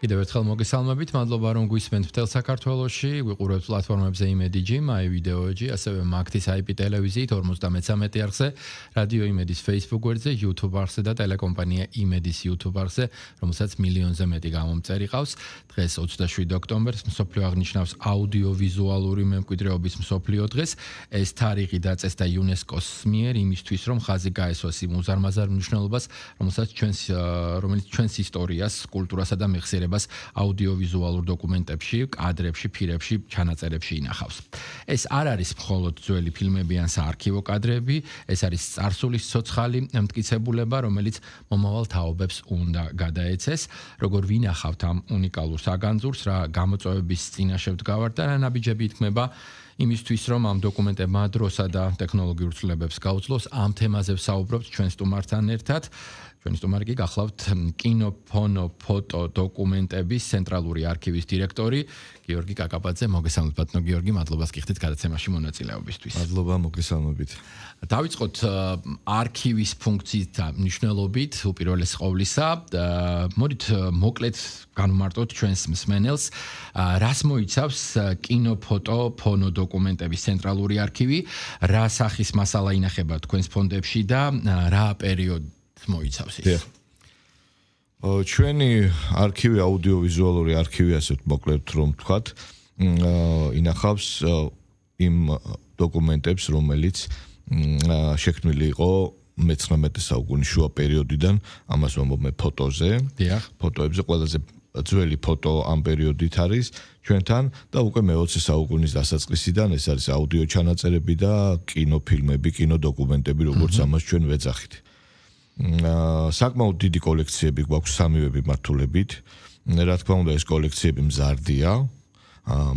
კიდევ ერთხელ მოგესალმებით, მადლობა რომ გვისმენთ მთელ საქართველოში, ვიყურებთ პლატფორმებზე იმედი.jim, აი ვიდეოჯი, ასევე მაგთის IP ტელევიზიით 53 არხზე, რადიო იმედის Facebook გვერდზე, YouTube არხზე და ტელეკომპანია იმედის YouTube არხზე, რომელსაც მილიონზე მეტი გამომწერი ყავს. დღეს 27 ოქტომბერს მსოფლიო აღნიშნავს აუდიოვიზუალური მემკვიდრეობის მსოფლიო დღეს. ეს თარიღი დაწესდა იუნესკოს მიერ იმისთვის, რომ ხაზი გაესვას იმ უზარმაზარ მნიშვნელობას, რომელიც ჩვენს ისტორიას, კულტურასა და მეხსიერებას აუდიოვიზუალურ დოკუმენტებში, კადრებში, ფირებში, ჩანაწერებში ინახავს. ეს არ არის მხოლოდ ძველი ფილმები ან საარქივო კადრები, ეს არის წარსულის ცოცხალი მტკიცებულება, რომელიც მომავალ თაობებს უნდა გადაეცეს, როგორ ვინახავთ ამ უნიკალურ საგანძურს, რა გამოწვევების წინაშე ვდგავართ და რა ნაბიჯები იქმნება იმისთვის, რომ ამ დოკუმენტებმა დროსა და ტექნოლოგიურ ცვლილებებს გაუძლოს, ამ თემაზე ვსაუბრობთ ჩვენ სტუმართან ერთად. ჩვენი სტუმარი კი გახლავთ კინოფონო ფოტო დოკუმენტების ცენტრალური არქივის დირექტორი გიორგი კაკაბაძე. მოგესალმებით ბატონო გიორგი, მადლობა გიხდით გადაცემაში მონაწილეობისთვის. მადლობა, მოგესალმებით. დავიწყოთ არქივის ფუნქციით და მნიშვნელობით უპირველეს ყოვლისა. მოდით მოკლედ განვმარტოთ ჩვენს მსმენელს, რას მოიცავს კინოფოტო ფონო დოკუმენტების ცენტრალური არქივი, რა სახის მასალა ინახება თქვენს ფონდებში და რა პერიოდ მოიცავს ის. ჩვენი არქივი, აუდიოვიზუალური არქივი, ასე მოკლედ რომ ვთქვათ, ინახავს იმ დოკუმენტებს, რომელიც შექმნილი იყო მე-19 საუკუნის შუა პერიოდიდან, ამას ვამბობ ფოტოზე. ფოტოებზე ყველაზე ძველი ფოტო ამ პერიოდით არის ჩვენთან და უკვე მე-20 საუკუნის დასაწყისიდან ეს არის აუდიო ჩანაწერები და კინოფილმები, კინოდოკუმენტები, როგორც ამას ჩვენ ვეძახით. საკმაოდ დიდი კოლექციები გვაქვს სამივე მიმართულებით. რა თქმა უნდა, ეს კოლექციები მზარდია,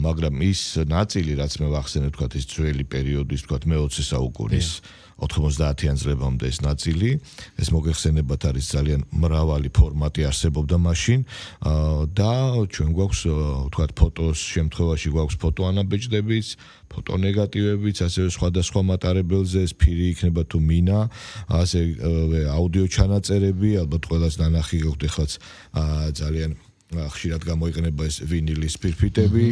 მაგრამ ის ნაწილი, რაც მე ვახსენე, თქვათ, ის ძველი პერიოდის, თქვათ, მე-20 საუკუნის 90-იან წლებამდე ეს ნაწილი, ეს მოგეხსენებათ არის ძალიან მრავალი ფორმატი არსებობდა მაშინ და ჩვენ გვაქვს, თქვათ, ფოტოს შემთხვევაში გვაქვს ფოტოანაბეჭდებიც, ფოტონეგატივებიც, ასევე სხვადასხვა მატარებელზე, ეს ფირი იქნება თუ მინა, ასევე აუდიო ჩანაწერები, ალბათ ყველას ნანახი გაქვთ ეხლაც ძალიან ხშირად გამოიყენება ეს ვინილის ფირფიტები,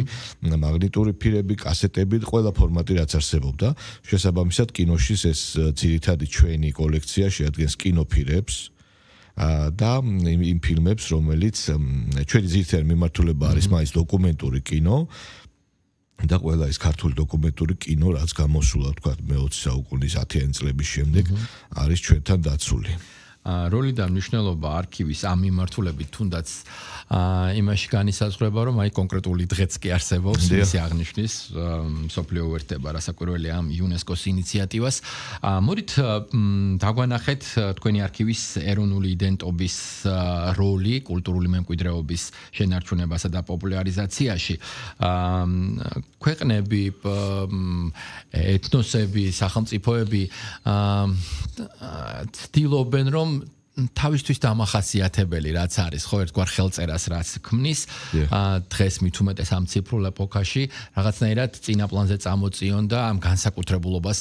მაგნიტური ფირები, კასეტები, ყველა ფორმატი რაც არსებობდა. შესაბამისად, კინოში ეს ძირითადი ჩვენი კოლექცია შეადგენს კინოფირებს და იმ ფილმებს, რომელიც ჩვენი ძირითადი მიმართულება არის მაინც დოკუმენტური კინო და ყველა ის ქართული დოკუმენტური კინო, რაც გამოსულა, თქვათ, მე-20 საუკუნის 10-იანი წლების შემდეგ, არის ჩვენთან დაცული. როლი და მნიშვნელობა არქივის ამ მიმართულებით თუნდაც იმაში განისაზღვრება, რომ აი კონკრეტული დღეც კი არსებობს მისი აღნიშვნის მსოფლიო უერთდება რასაკვირველია ამ იუნესკოს ინიციატივას. მოდით დაგვანახეთ თქვენი არქივის ეროვნული იდენტობის როლი კულტურული მემკვიდრეობის შენარჩუნებასა და პოპულარიზაციაში. ქვეყნები, ეთნოსები, სახელმწიფოები ცდილობენ, რომ თავისთვის დამახასიათებელი რაც არის, ხო, ერთგვარ ხელწერას რაც ქმნის, დღეს მით უმეტეს ამ ციფრულ ეპოქაში რაღაცნაირად წინა პლანზე წამოწიონ და ამ განსაკუთრებულობას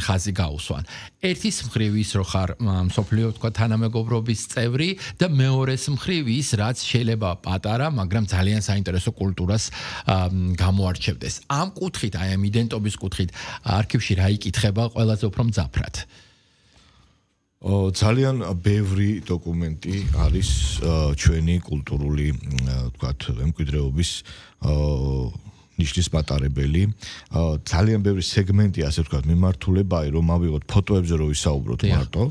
ხაზი გაუსვან. ერთის მხრივ ის რო ხარ მსოფლიო, თქვა, თანამეგობრობის წევრი და მეორეს მხრივ ის, რაც შეიძლება პატარა, მაგრამ ძალიან საინტერესო კულტურას გამოარჩევდეს. ამ კუთხით, აი ამ იდენტობის კუთხით არქივში რა იკითხება ყველაზე უფრო მძაფრად? ძალიან ბევრი დოკუმენტი არის ჩვენი კულტურული, თქვათ, მემკვიდრეობის ნიშნის მატარებელი. ძალიან ბევრი სეგმენტი, ასე ვთქვათ, მიმართულებაა, რომ ავიღოთ ფოტოებზე რო ვისაუბროთ მარტო.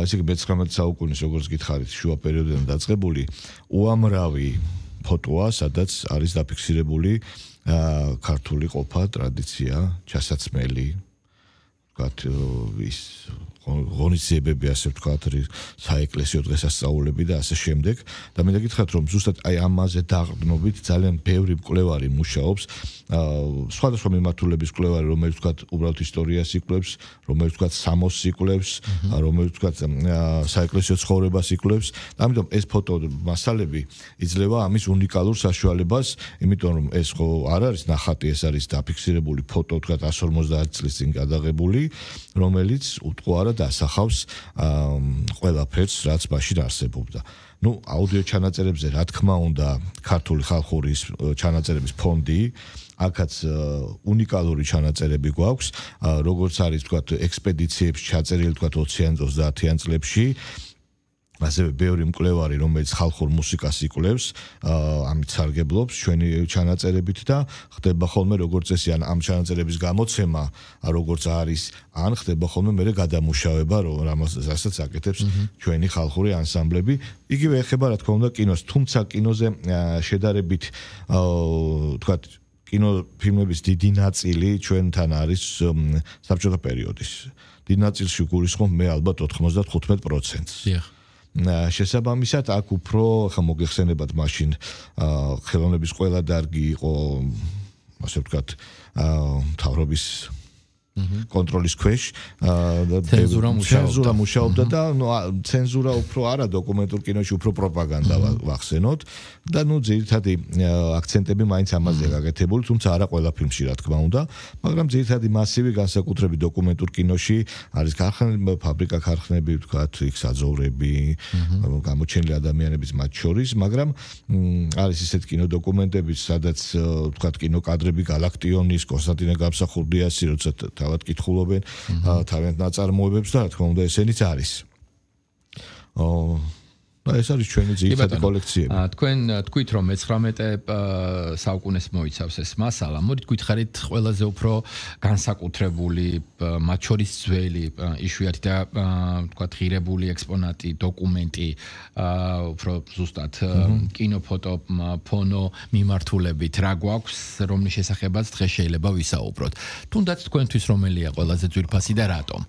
ესე იგი მე-19 საუკუნის, როგორც გითხარით, შუა პერიოდიდან დაწყებული უამრავი ფოტოა, სადაც არის დაფიქსირებული ქართული ყოფა, ტრადიცია, ჩასაცმელი, თქვათ, ის ღონისძიებები, ასე ვთქვათ, საეკლესიო დღესასწაულები და ასე შემდეგ. და მინდა გითხრათ, რომ ზუსტად აი ამაზე დაყრდნობით ძალიან ბევრი მკვლევარი მუშაობს, სხვადასხვა მიმართულების მკვლევარი, რომელიც ვთქვათ, უბრალოდ ისტორიას იკვლევს, რომელიც ვთქვათ, სამოსს იკვლევს, რომელიც ვთქვათ, საეკლესიო ცხოვრებას იკვლევს. ამიტომ ეს ფოტო მასალები იძლევა ამის უნიკალურ საშუალებას, იმიტომ რომ ეს ხო არ არის ნახატი, ეს არის დაფიქსირებული ფოტო, ვთქვათ, 150 წლის წინ გადაღებული, რომელიც უტყუარა და დასახავს ყველაფერს, რაც მაშინ არსებობდა. აუდიო ჩანაწერებზე რა თქმა უნდა, ქართული ხალხური ჩანაწერების ფონდი, აქაც უნიკალური ჩანაწერები გვაქვს, როგორც არის თქვათ ექსპედიციებში ჩაწერილი თქვათ 20-30 წლებში. ასევე ბევრი მკვლევარი, რომელიც ხალხურ მუსიკას იკვლევს, ამით სარგებლობს ჩვენი ჩანაწერებით და ხდება ხოლმე როგორც წესი ამ ჩანაწერების გამოცემა, როგორც არის, ან ხდება ხოლმე მერე გადამუშავება, რასაც აკეთებს ჩვენი ხალხური ანსამბლები. იგივე ეხება რა თქმა უნდა კინოს, თუმცა კინოზე შედარებით თქვათ კინოფილმების დიდი ნაწილი ჩვენთან არის საბჭოთა პერიოდის. დიდ ნაწილში გულისხმობ მე ალბათ 95%-ს. შესაბამისად აქ უფრო ხა მოგეხსენებათ მაშინ ხელოვნების ყველა დარგი იყო ასე ვთქვათ მთავრობის კონტროლის ქვეშ ცენზურა მუშაობდა და ცენზურა უფრო არა დოკუმენტურ კინოში უფრო პროპაგანდა ვახსენოთ და ძირითადი აქცენტები მაინც ამაზე გაკეთებული თუმცა არა ყველა ფილმში რა თქმა უნდა მაგრამ ძირითადი მასივი განსაკუთრებით დოკუმენტურ კინოში არის ქარხნები ფაბრიკა ქარხნები ვთქვათ იქ საძოვრები გამოჩენილი ადამიანების მათ შორის მაგრამ არის ისეთ კინოდოკუმენტები სადაც ვთქვათ კინოკადრები გალაქტიონის კონსტანტინე გამსახურდიასი როცა თავად კითხულობენ თავიანთ ნაწარმოებებს და რა თქმა უნდა ესენიც არის. და ეს არის ჩვენი ძირითადი კოლექციები. თქვენ თქვით რომ 19 საუკუნეს მოიცავს ეს მასალა. მოდით გითხარით ყველაზე უფრო განსაკუთრებული, მათ შორის ძველი, იშვიათი და ვთქვათ ღირებული ექსპონატი, დოკუმენტი, უფრო ზუსტად კინოფოტო, ფონო მიმართულებით რა გვაქვს, რომლის შესახებაც დღეს შეიძლება ვისაუბროთ. თუნდაც თქვენთვის რომელია ყველაზე ძვირფასი და რატომ?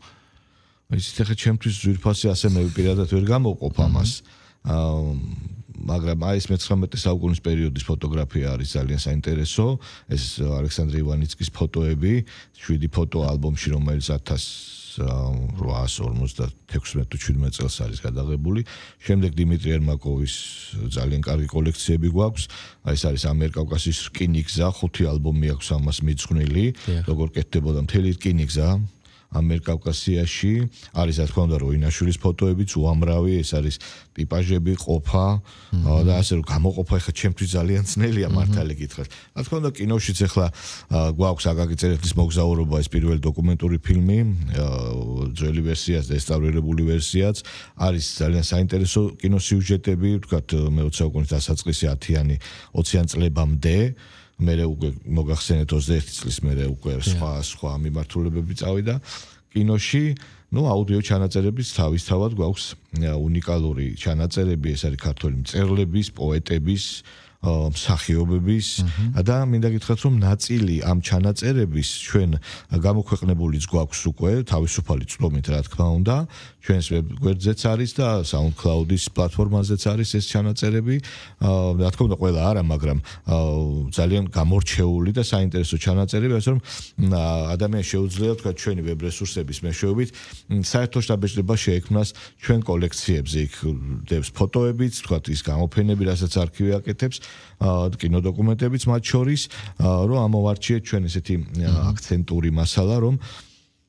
ისიც ახლა ჩემთვის ძვირფასი ასე მე პირადად ვერ გამოვყოფ ამას. მაგრამ ეს 19 საუკუნის პერიოდის ფოტოგრაფია არის ძალიან საინტერესო. ეს ალექსანდრე ივანიცკის ფოტოები, 7 ფოტო ალბომში, რომელიც 1856-17 წელს არის გადაღებული. შემდეგ დიმიტრი ერმაკოვის ძალიან კარგი კოლექციები გვაქვს. ეს არის ამიერკავკასიის რკინიგზა, 5 ალბომი აქვს ამას მიძღვნილი, როგორ კეთდებოდა მთელი რკინიგზა. ამიერკავკასიაში არის რა თქმა უნდა როინაშვილის ფოტოებიც უამრავი ეს არის ტიპაჟები ყოფა და ასე რომ გამოყოფა ახლა ჩემთვის ძალიან ძნელია მართალი გითხრათ რა თქმა უნდა კინოშიც ახლა გვაქვს აკაკი წერეთლის მოგზაურობა ეს პირველი დოკუმენტური ფილმი ძველი ვერსიაც და რესტავრირებული ვერსიაც არის ძალიან საინტერესო კინოსიუჟეტები ვთქვათ მე-20 საუკუნის დასაწყისი 10-იანი 20-იან წლებამდე მერე უკვე მოგახსენეთ 21 წლის მერე უკვე სხვა მიმართულებები წავიდა კინოში აუდიო ჩანაწერების თავისთავად გვაქვს უნიკალური ჩანაწერები ეს არის ქართული მწერლების პოეტების მსახიობების და მინდა გითხრათ რომ ნაწილი ამ ჩანაწერების ჩვენ გამოქვეყნებულიც გვაქვს უკვე თავისუფალი წლობით რა თქმა უნდა ჩვენს ვებგვერდზეც არის და SoundCloud-ის პლატფორმაზეც არის ეს ჩანაწერები რა თქმა უნდა ყველა არა მაგრამ ძალიან გამორჩეული და საინტერესო ჩანაწერები ასე რომ ადამიანს შეუძლია თქვა ჩვენი ვებ რესურსების მეშვეობით საერთო შტაბ-ბეჭდება შეექმნას ჩვენ კოლექციებზე იქ დევს ფოტოებიც თქვა ის გამოფენები რასაც არქივი აკეთებს კინოდოკუმენტებიც მათ შორის რომ ამოვარჩიეთ ჩვენ ესეთი აქცენტური მასალა რომ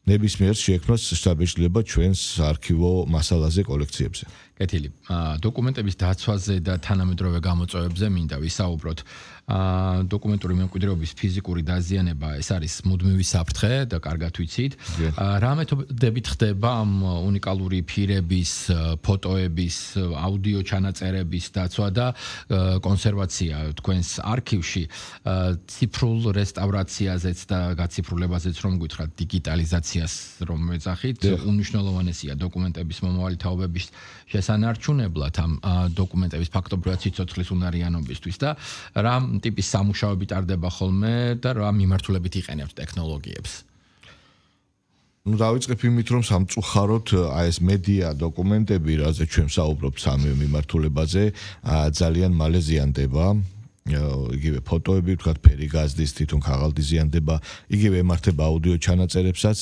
ნებისმიერ შეექმნას შტაბ-ბეჭდება ჩვენს არქივო მასალაზე კოლექციებზე. კეთილი. დოკუმენტების დაცვაზე და თანამედროვე გამოწვევებზე მინდა ვისაუბროთ. დოკუმენტური მემკვიდრეობის ფიზიკური დაზიანება ეს არის მუდმივი საფრთხე და კარგად ვიცით. რა მეთოდებით ხდება ამ უნიკალური ფირების, ფოტოების, აუდიო ჩანაწერების დაცვა და კონსერვაცია თქვენს არქივში ციფრულ რესტავრაციაზეც და გაციფრულებაზეც რომ გითხრათ დიგიტალიზაციას რომ მეძახით უნიშნელოვანესია დოკუმენტების მომავალი თაობების შესანარჩუნებლად ამ დოკუმენტების ფაქტობრივად სიცოცხლის უნარიანობისთვის და რა ტიპის სამუშაოები ტარდება ხოლმე და რა მიმართულებით იყენებთ ტექნოლოგიებს? დავიწყებ იმით რომ სამწუხაროდ ეს მედია დოკუმენტები რაზე ჩვენ ვსაუბრობთ სამივე მიმართულებაზე ძალიან მალე ზიანდება იგივე ფოტოები ვთქვათ ფერი გაზდის თვითონ ქაღალდი ზიანდება იგივე ემართება აუდიო ჩანაწერებსაც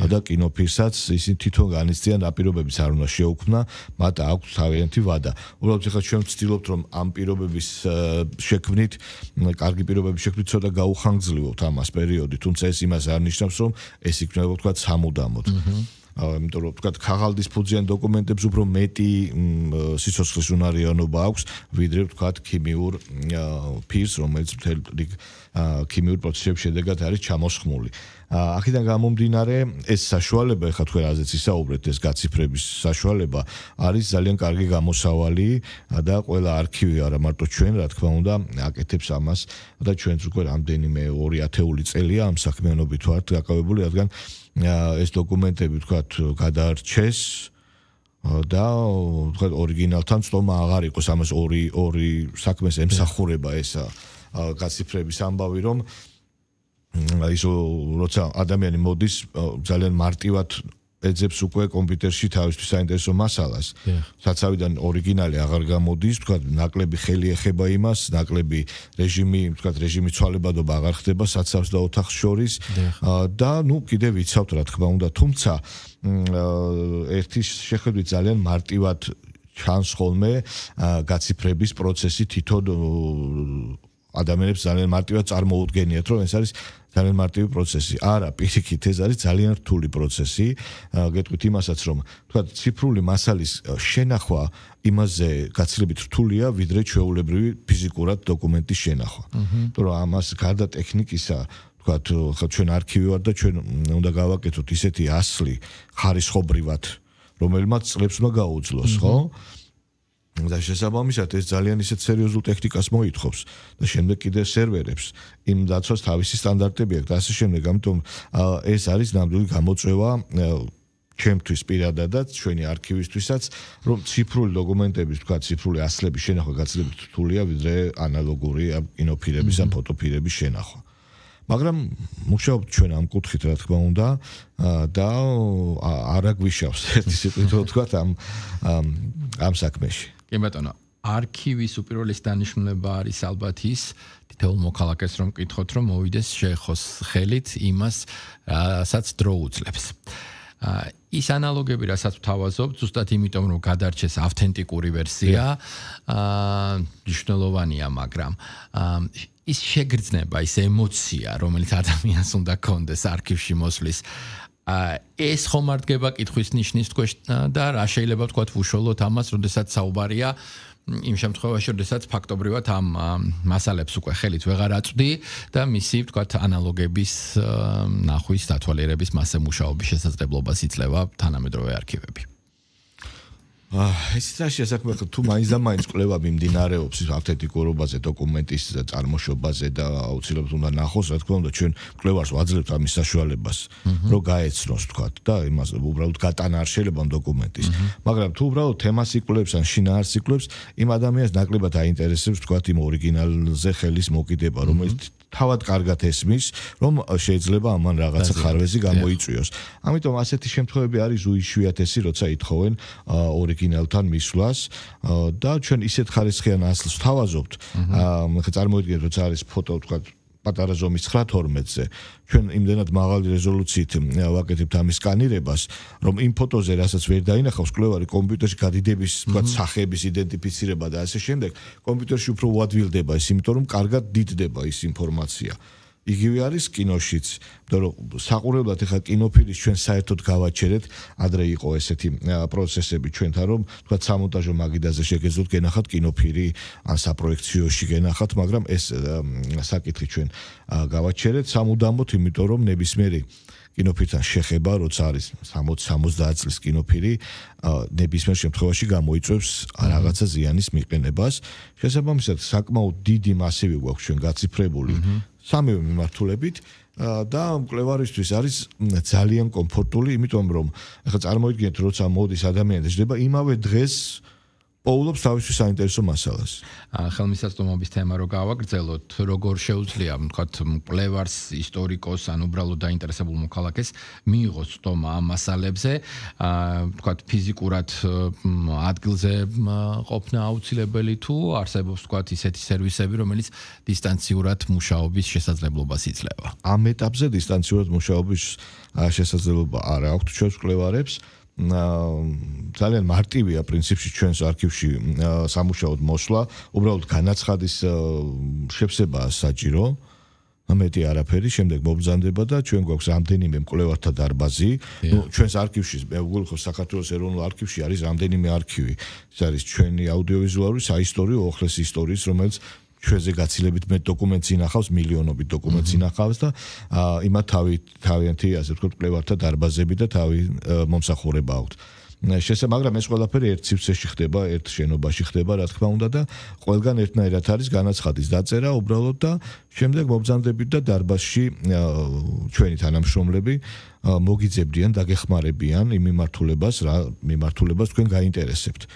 და კინოფილმსაც ისინი თვითონ განიცდიან რა პირობებიც არ უნდა შეუქმნა მათ აქვს თავიანთი ვადა უბრალოდ ახლა ჩვენ ვცდილობთ რომ ამ პირობების შექმნით კარგი პირობების შექმნით ცოტა გაუხანგრძლივოთ ამას პერიოდი თუმცა ეს იმას არ ნიშნავს რომ ეს იქნება ვთქვათ სამუდამოდ იმიტომ რომ თქვა ქაღალდის ფუძიან დოკუმენტებს უფრო მეტი სიცოცხლის უნარიანობა აქვს, ვიდრე თქვა ქიმიურ ფირს, რომელიც მთელ რიგ ქიმიურ პროცესების შედეგად არის ჩამოსხმული. აქედან გამომდინარე, ეს საშუალება, ეხლა თქვენ რაზეც ისაუბრეთ, ეს გაციფრების საშუალება არის ძალიან კარგი გამოსავალი და ყველა არქივი არა მარტო ჩვენ, რა თქმა უნდა, აკეთებს ამას და ჩვენც უკვე რამდენიმე 2 წელია ამ საქმიანობით ვართ დაკავებული, რადგან ეს დოკუმენტები თქვათ გადაარჩეს და თქვათ ორიგინალთან წტომა აღარ იყოს, ამას ორი საქმეს ემსახურება ეს გაციფრების ამბავი, რომ ისო როცა ადამიანი მოდის ძალიან მარტივად ეძებს უკვე კომპიუტერში თავისთვის საინტერესო მასალას. საცავიდან ორიგინალი აღარ გამოდის, თქვა ნაკლები ხელი ეხება იმას, ნაკლები რეჟიმი ცვალებადობა აღარ ხდება საცავს და ოთახს შორის და კიდე ვიცავთ რა თქმა უნდა, თუმცა ერთი შეხედვით ძალიან მარტივად ჩანს ხოლმე გაციფრების პროცესი თვითონ ადამიანებს ძალიან მარტივად წარმოუდგენიათ, რომ ეს არის ძალიან მარტივი პროცესი. არა, პირიქით, ეს არის ძალიან რთული პროცესი. გეტყვით იმასაც, რომ თქვა ციფრული მასალის შენახვა იმაზე გაცილებით რთულია, ვიდრე ჩვეულებრივი ფიზიკურად დოკუმენტის შენახვა. იმიტომ რომ ამას გარდა ტექნიკისა, თქვა ჩვენ არქივი ვარ და ჩვენ უნდა გავაკეთოთ ისეთი ასლი ხარისხობრივად, რომელმაც წლებს უნდა გაუძლოს, ხო? და შესაბამისად ეს ძალიან ისეთ სერიოზულ ტექნიკას მოითხოვს და შემდეგ კიდე სერვერებს იმ დაცვას თავისი სტანდარტები აქვს და ასე შემდეგ, ამიტომ ეს არის ნამდვილი გამოწვევა ჩემთვის პირადადაც, ჩვენი არქივისთვისაც, რომ ციფრული დოკუმენტების, თქვა ციფრული ასლების შენახვა გაცილებით რთულია, ვიდრე ანალოგური კინოფირების ან ფოტოფირების შენახვა. მაგრამ მუშაობთ ჩვენ ამ კუთხით, რა თქმა უნდა, და არ აგვიშავს ერთი სიტყვით ვთქვათ ამ საქმეში. კი ბატონო, არქივის უპირველესი დანიშნულება არის ალბათ ის, თითოეულ მოქალაქეს რომ მკითხოთ, რომ მოვიდეს შეეხოს ხელით იმას, რასაც დრო უძლებს. ის ანალოგები, რასაც ვთავაზობთ, ზუსტად იმიტომ, რომ გადარჩეს ავთენტიკური ვერსია, მნიშვნელოვანია, მაგრამ ის შეგრძნება, ის ემოცია, რომელიც ადამიანს უნდა კონდეს არქივში მოსვლის, ეს ხომ არ დგება კითხვის ნიშნის თქვენ და რა შეიძლება ვთქვათ უშუალოდ ამას, როდესაც საუბარია იმ შემთხვევაში, როდესაც ფაქტობრივად ამ მასალებს უკვე ხელით ვეღარ აწვდი და მისი ვთქვათ ანალოგების ნახვის დათვალიერების მასე მუშაობის შესაძლებლობას იძლევა თანამედროვე არქივები. ეს საქმე თუ მაინც კვლევა მიმდინარეობს ავთენტიკურობაზე, დოკუმენტის წარმოშობაზე და აუცილებლად უნდა ნახოს, რა თქმა უნდა, ჩვენ კვლევარს ვაძლევთ ამის საშუალებას, რომ გაეცნოს, თქვათ, და იმას უბრალოდ გატანა არ შეიძლება დოკუმენტის. მაგრამ თუ უბრალოდ თემას იკვლევს ან შინაარს იკვლევს, იმ ადამიანს ნაკლებად აინტერესებს, თქვათ, იმ ორიგინალზე ხელის მოკიდება, რომელიც თავად კარგად ესმის, რომ შეიძლება ამან რაღაცა ხარვეზი გამოიწვიოს. ამიტომ ასეთი შემთხვევები არის უიშვიათესი, როცა ითხოვენ ორიგინალთან მისვლას და ჩვენ ისეთ ხარისხიან ასლს ვთავაზობთ, წარმოიდგინეთ, როცა არის ფოტო, თქვათ, პატარა ზომის 9:12-ზე, ჩვენ იმდენად მაღალი რეზოლუციით ვაკეთებთ ამის სკანირებას, რომ იმ ფოტოზე, რასაც ვერ დაინახავს კვლევარი კომპიუტერში გადიდების, თქვათ, სახეების იდენტიფიცირება და ასე შემდეგ, კომპიუტერში უფრო უადვილდება ეს, იმიტომ რომ კარგად დიდდება ის ინფორმაცია. იგივე არის კინოშიც, იმიტომ რომ საყურებლად ეხლა კინოფილმის ჩვენ საერთოდ გავაჩერეთ, ადრე იყო ესეთი პროცესები ჩვენთან, რომ თქვა სამონტაჟო მაგიდაზე შეგეძლოთ გენახათ კინოფილმი ან საპროექციოში გენახათ, მაგრამ ეს საკითხი ჩვენ გავაჩერეთ სამუდამოდ, იმიტომ რომ ნებისმიერი კინოფილმთან შეხება, როცა არის 60-70 წლის კინოფილმი, ნებისმიერ შემთხვევაში გამოიწვევს რაღაცა ზიანის მიყენებას. შესაბამისად, საკმაოდ დიდი მასივი გვაქვს ჩვენ გაციფრებული სამივე მიმართულებით და მკვლევარისთვის არის ძალიან კომფორტული, იმიტომ რომ ახლა წარმოიდგინეთ, როცა მოდის ადამიანი და ჟდება იმავე დღეს პოულობს თავისთვის საინტერესო მასალას. ხელმისაწვდომობის თემა რო გავაგრძელოთ, როგორ შეუძლია, ვთქვათ, მკვლევარს, ისტორიკოს, ან უბრალოდ დაინტერესებულ მოქალაქეს მიიღოს წვდომა ამ მასალებზე, ვთქვათ, ფიზიკურად ადგილზე ყოფნა აუცილებელი თუ არსებობს, ვთქვათ, ისეთი სერვისები, რომელიც დისტანციურად მუშაობის შესაძლებლობას იძლევა. ამ ეტაპზე დისტანციურად მუშაობის შესაძლებლობა არ აქვს ჩვენს მკვლევარებს. ძალიან მარტივია პრინციპში ჩვენს არქივში სამუშაოდ მოსვლა, უბრალოდ განაცხადის შევსებაა საჭირო მეტი არაფერი, შემდეგ მობრძანდება და ჩვენ გვაქვს რამდენიმე მკვლევართა დარბაზი. ჩვენს არქივში, მე ვგულხავ საქართველოს ეროვნულ არქივში არის რამდენიმე არქივი. ეს არის ჩვენი აუდიოვიზუალური, საისტორიო, უახლესი ისტორიის, რომელიც ჩვენზე გაცილებით მეტ დოკუმენტს ინახავს, მილიონობით დოკუმენტს ინახავს და იმათ თავიანთი, ასე ვთქვათ, მკვლევართა დარბაზები და თავი მომსახურება აქვთ. მაგრამ ეს ყველაფერი ერთ სივრცეში ხდება, ერთ შენობაში ხდება, რა თქმა უნდა და ყველგან ერთნაირად არის განაცხადის დაწერა უბრალოდ და შემდეგ მობრძანდებით და დარბაზში ჩვენი თანამშრომლები მოგიძებდიან, დაგეხმარებიან იმ მიმართულებას თქვენ გაინტერესებთ.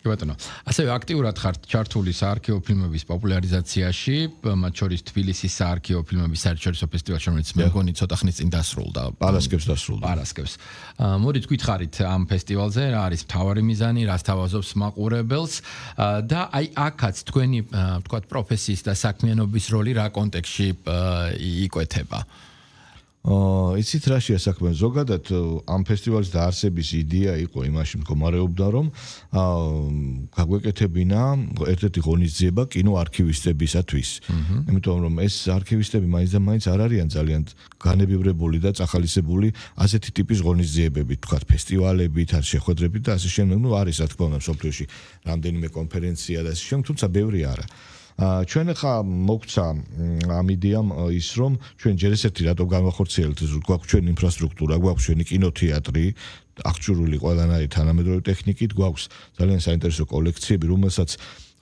კი ბატონო, ასევე აქტიურად ხართ ჩართული საარქივო ფილმების პოპულარიზაციაში, მათ შორის თბილისის საარქივო ფილმების საერთაშორისო ფესტივალში, რომელიც მე მგონი ცოტა ხნის წინ დასრულდა. პარასკევს დასრულდა. პარასკევს. მოდით გითხარით ამ ფესტივალზე, რა არის მთავარი მიზანი, რა სთავაზობს მაყურებელს და აი აქაც თქვენი ვთქვათ პროფესიის და საქმიანობის როლი რა კონტექსტში იკვეთება? იცით რა შეასაქმე ზოგადად ამ ფესტივალის დაარსების იდეა იყო იმაში მდგომარეობდა რომ გაგვეკეთებინა ერთ-ერთი ღონისძიება კინოარქივისტებისათვის. იმიტომ რომ ეს არქივისტები მაინც და მაინც არ არიან ძალიან განებივრებული და წახალისებული ასეთი ტიპის ღონისძიებებით, თქვათ ფესტივალებით, ან შეხვედრებით და ასე შემდეგ. არის რა თქმა უნდა მსოფლიოში რამდენიმე კონფერენცია და ასე შემდეგ, თუმცა ბევრი არა. ჩვენ ხა მოგცა ამ იდეამ ის რომ ჩვენ ჯერ ესეთი რატო განვახორციელებთ, გვაქვს ჩვენ ინფრასტრუქტურა, გვაქვს ჩვენი კინოთეატრი, აღჭურვილი ყველანაირი თანამედროვე ტექნიკით, გვაქვს ძალიან საინტერესო კოლექციები, რომელსაც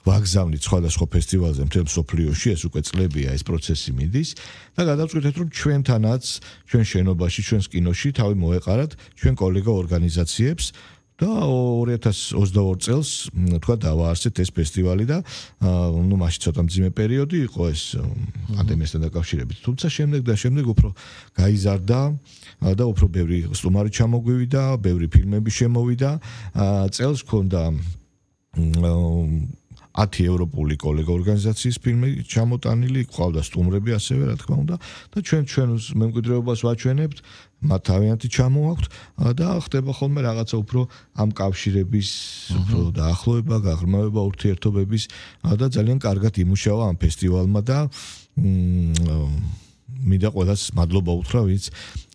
ვაგზავნით სხვადასხვა ფესტივალზე მთელ მსოფლიოში, ეს უკვე წლებია ეს პროცესი მიდის და გადავწყვიტეთ რომ ჩვენთანაც, ჩვენ შენობაში, ჩვენს კინოში თავი მოეყარათ ჩვენ კოლეგა ორგანიზაციებს და 2022 წელს თქვა დავაარსეთ ეს ფესტივალი და მაშინ ცოტა მძიმე პერიოდი იყო ეს პანდემიასთან დაკავშირებით. თუმცა შემდეგ უფრო გაიზარდა და უფრო ბევრი სტუმარი ჩამოგვივიდა, ბევრი ფილმები შემოვიდა. წელს ჰქონდა 10 ევროპული კოლეგა ორგანიზაციის ფილმი ჩამოტანილი, ყავდა სტუმრები ასევე რა თქმა უნდა და ჩვენ მემკვიდრეობას ვაჩვენებთ, მათ თავიანთი ჩამოაქვთ და ხდება ხოლმე რაღაცა უფრო ამ კავშირების უფრო დაახლოება, გაღრმავება ურთიერთობების და ძალიან კარგად იმუშავა ამ ფესტივალმა და მინდა ყველას მადლობა უთხრა, ვინც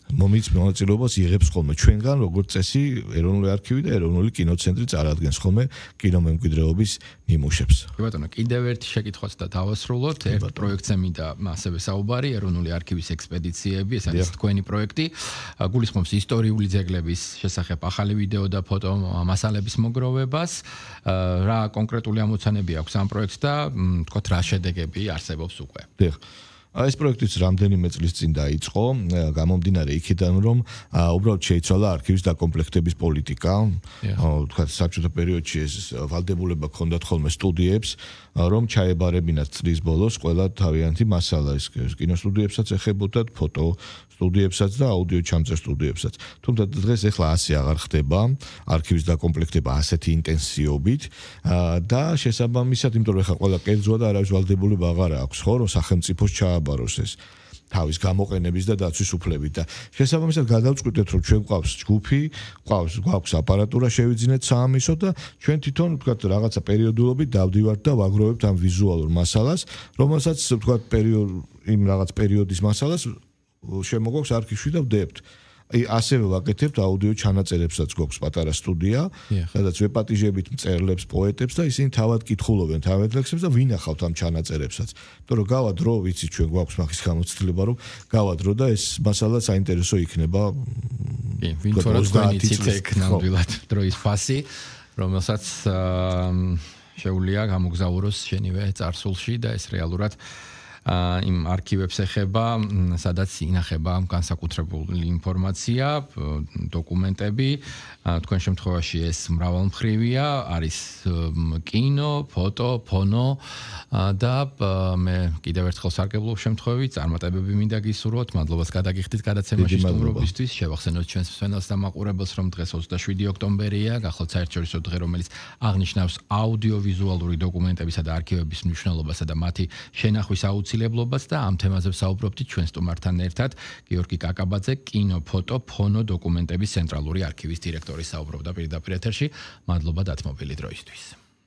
მომიც მონაწილეობას იღებს ხოლმე ჩვენგან, როგორც წესი, ეროვნული არქივი და ეროვნული კინოცენტრი წარადგენს ხოლმე კინომემკვიდრეობის ნიმუშებს. კი ბატონო, კიდევ ერთი შეკითხვაც და დავასრულოთ. ერთ პროექტზე მინდა ასევე საუბარი, ეროვნული არქივის ექსპედიციები, ეს არის თქვენი პროექტი. გულისხმობს ისტორიული ძეგლების შესახებ ახალი ვიდეო და ფოტო მასალების მოგროვებას. რა კონკრეტული ამოცანები აქვს ამ პროექტს და თქვათ რა შედეგები არსებობს უკვე? დიახ. ეს პროექტიც რამდენიმე წლის წინ დაიწყო, გამომდინარე იქიდან, რომ უბრალოდ შეიცვალა არქივის დაკომპლექტების პოლიტიკა. თქვათ საბჭოთა პერიოდში ეს ვალდებულება ჰქონდათ ხოლმე სტუდიებს, რომ ჩაებარებინათ წლის ბოლოს ყველა თავიანთი მასალა, ეს კინოსტუდიებსაც ეხებოდათ, ფოტო სტუდიებსაც და აუდიო ჩამწერ სტუდიებსაც. თუმცა დღეს ახლა ასე აღარ ხდება არქივის დაკომპლექტება ასეთი ინტენსივობით და შესაბამისად, იმიტომ რომ ახლა ყველა კერძოა და არავის ვალდებულება აღარ აქვს, ხო, რომ სახელმწიფოს ჩააბაროს ეს თავის გამოყენების და დაცვის უფლებით და შესაბამისად გადავწყვიტეთ რომ ჩვენ გვყავს ჯგუფი, გვაქვს აპარატურა შევიძინეთ საამისო და ჩვენ თვითონ ვთქვათ რაღაცა პერიოდულობით დავდივართ და ვაგროვებთ ამ ვიზუალურ მასალას, რომელსაც ვთქვათ იმ რაღაც პერიოდის მასალას შემოგვაქვს არქივში და ვდებთ. ასევე ვაკეთებთ აუდიო ჩანაწერებსაც, გვაქვს პატარა სტუდია, სადაც ვეპატიჟებით მწერლებს, პოეტებს და ისინი თავად კითხულობენ თავად ლექსებს და ვინახავთ ამ ჩანაწერებსაც. იმიტომ რომ გავა დრო, ვიცი ჩვენ გვაქვს მაგის გამოცდილება, რომ გავა დრო და ეს მასალა საინტერესო იქნება. კი, ვინ თორემ თქვენი ციტეკ ნამდვილად დროის ფასი, რომელსაც შეუძლია გამოგზაუროს შენივე წარსულში და ეს რეალურად იმ არქივებს ეხება, სადაც ინახება განსაკუთრებული ინფორმაცია, დოკუმენტები. თქვენ შემთხვევაში ეს მრავალმხრივია, არის კინო, ფოტო, ფონო და მე კიდევ ერთხელ სარგებლობ შემთხვევით, წარმატებები მინდა გისურვოთ. მადლობას გადაგიხდით გადაცემაში სტუმრობისთვის. შევახსენოთ ჩვენს მსმენელს და მაყურებელს, რომ დღეს 27 ოქტომბერია, გახლავთ საერთაშორისო დღე, რომელიც აღნიშნავს აუდიოვიზუალური დოკუმენტებისა და არქივების მნიშვნელობასა და მათი შენახვის აუცილებლობას და ამ თემაზე ვსაუბრობთ ჩვენ სტუმართან ერთად. გიორგი კაკაბაძე, კინო, ფოტო, ფონო დოკუმენტების ცენტრალური არქივის დირექტორი საუბრობდა პირდაპირ ეთერში. მადლობა დათმობილი დროისთვის.